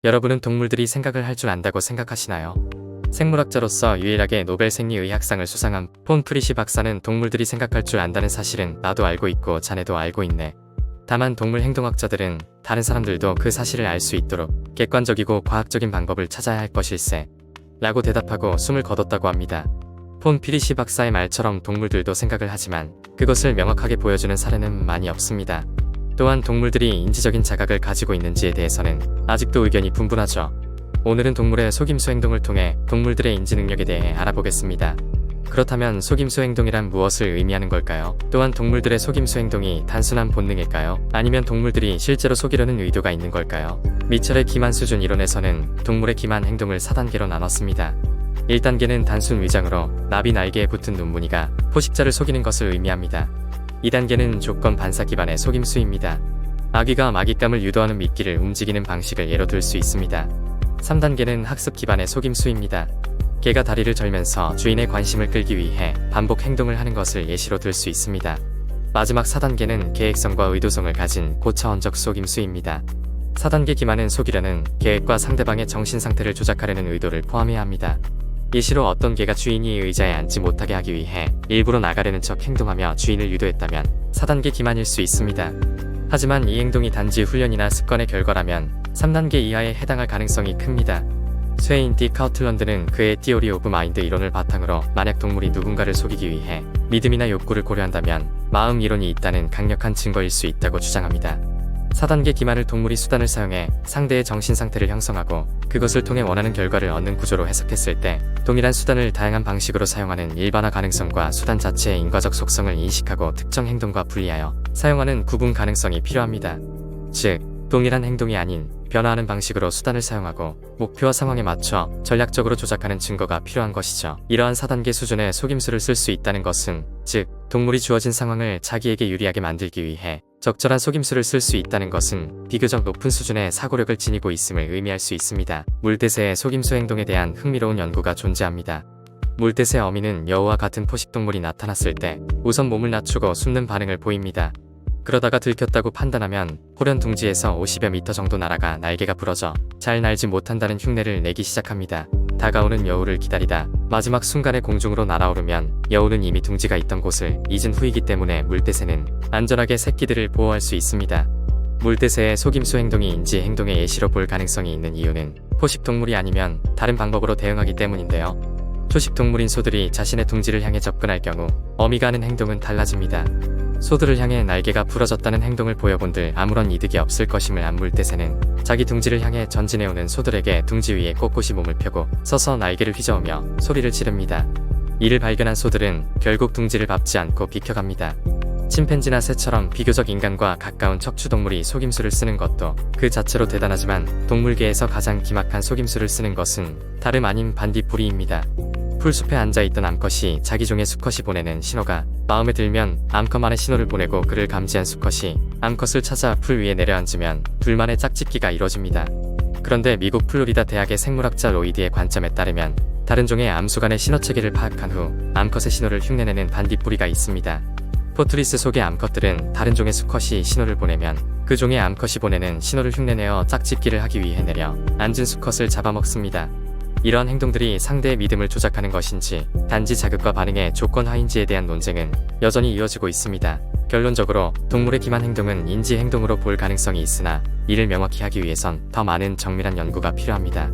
여러분은 동물들이 생각을 할 줄 안다고 생각하시나요? 생물학자로서 유일하게 노벨 생리의학상을 수상한 폰 프리시 박사는 동물들이 생각할 줄 안다는 사실은 나도 알고 있고 자네도 알고 있네. 다만 동물 행동학자들은 다른 사람들도 그 사실을 알 수 있도록 객관적이고 과학적인 방법을 찾아야 할 것일세 라고 대답하고 숨을 거뒀다고 합니다. 폰 프리시 박사의 말처럼 동물들도 생각을 하지만 그것을 명확하게 보여주는 사례는 많이 없습니다. 또한 동물들이 인지적인 자각을 가지고 있는지에 대해서는 아직도 의견이 분분하죠. 오늘은 동물의 속임수 행동을 통해 동물들의 인지 능력에 대해 알아보겠습니다. 그렇다면 속임수 행동이란 무엇을 의미하는 걸까요? 또한 동물들의 속임수 행동이 단순한 본능일까요? 아니면 동물들이 실제로 속이려는 의도가 있는 걸까요? 미첼의 기만 수준 이론에서는 동물의 기만 행동을 4단계로 나눴습니다. 1단계는 단순 위장으로 나비 날개에 붙은 눈무늬가 포식자를 속이는 것을 의미합니다. 2단계는 조건 반사 기반의 속임수입니다. 아귀가 먹잇감을 유도하는 미끼를 움직이는 방식을 예로 들 수 있습니다. 3단계는 학습 기반의 속임수입니다. 개가 다리를 절면서 주인의 관심을 끌기 위해 반복 행동을 하는 것을 예시로 들 수 있습니다. 마지막 4단계는 계획성과 의도성을 가진 고차원적 속임수입니다. 4단계 기만은 속이려는 계획과 상대방의 정신 상태를 조작하려는 의도를 포함해야 합니다. 예시로 어떤 개가 주인이 의자에 앉지 못하게 하기 위해 일부러 나가려는 척 행동하며 주인을 유도했다면 4단계 기만일 수 있습니다. 하지만 이 행동이 단지 훈련이나 습관의 결과라면 3단계 이하에 해당할 가능성이 큽니다. 쇠인 디 카우틀런드는 그의 티오리 오브 마인드 이론을 바탕으로 만약 동물이 누군가를 속이기 위해 믿음이나 욕구를 고려한다면 마음 이론이 있다는 강력한 증거일 수 있다고 주장합니다. 4단계 기만을 동물이 수단을 사용해 상대의 정신 상태를 형성하고 그것을 통해 원하는 결과를 얻는 구조로 해석했을 때 동일한 수단을 다양한 방식으로 사용하는 일반화 가능성과 수단 자체의 인과적 속성을 인식하고 특정 행동과 분리하여 사용하는 구분 가능성이 필요합니다. 즉, 동일한 행동이 아닌 변화하는 방식으로 수단을 사용하고 목표와 상황에 맞춰 전략적으로 조작하는 증거가 필요한 것이죠. 이러한 4단계 수준의 속임수를 쓸 수 있다는 것은 즉, 동물이 주어진 상황을 자기에게 유리하게 만들기 위해 적절한 속임수를 쓸 수 있다는 것은 비교적 높은 수준의 사고력을 지니고 있음을 의미할 수 있습니다. 물대새의 속임수 행동에 대한 흥미로운 연구가 존재합니다. 물대새 어미는 여우와 같은 포식동물이 나타났을 때 우선 몸을 낮추고 숨는 반응을 보입니다. 그러다가 들켰다고 판단하면 호련 둥지에서 50여 미터 정도 날아가 날개가 부러져 잘 날지 못한다는 흉내를 내기 시작합니다. 다가오는 여우를 기다리다 마지막 순간에 공중으로 날아오르면 여우는 이미 둥지가 있던 곳을 잊은 후이기 때문에 물대새는 안전하게 새끼들을 보호할 수 있습니다. 물대새의 속임수 행동이 인지 행동의 예시로 볼 가능성이 있는 이유는 포식동물이 아니면 다른 방법으로 대응하기 때문인데요. 초식동물인 소들이 자신의 둥지를 향해 접근할 경우 어미가 하는 행동은 달라집니다. 소들을 향해 날개가 부러졌다는 행동을 보여본들 아무런 이득이 없을 것임을 안 물대새는 자기 둥지를 향해 전진해오는 소들에게 둥지 위에 꼿꼿이 몸을 펴고 서서 날개를 휘저으며 소리를 지릅니다. 이를 발견한 소들은 결국 둥지를 밟지 않고 비켜갑니다. 침팬지나 새처럼 비교적 인간과 가까운 척추동물이 속임수를 쓰는 것도 그 자체로 대단하지만 동물계에서 가장 기막한 속임수를 쓰는 것은 다름 아닌 반딧불이입니다. 풀숲에 앉아있던 암컷이 자기 종의 수컷이 보내는 신호가 마음에 들면 암컷만의 신호를 보내고 그를 감지한 수컷이 암컷을 찾아 풀 위에 내려앉으면 둘만의 짝짓기가 이루어집니다. 그런데 미국 플로리다 대학의 생물학자 로이드의 관점에 따르면 다른 종의 암수 간의 신호체계를 파악한 후 암컷의 신호를 흉내내는 반딧불이가 있습니다. 포트리스 속의 암컷들은 다른 종의 수컷이 신호를 보내면 그 종의 암컷이 보내는 신호를 흉내내어 짝짓기를 하기 위해 내려 앉은 수컷을 잡아먹습니다. 이러한 행동들이 상대의 믿음을 조작하는 것인지 단지 자극과 반응의 조건화인지에 대한 논쟁은 여전히 이어지고 있습니다. 결론적으로 동물의 기만 행동은 인지 행동으로 볼 가능성이 있으나 이를 명확히 하기 위해선 더 많은 정밀한 연구가 필요합니다.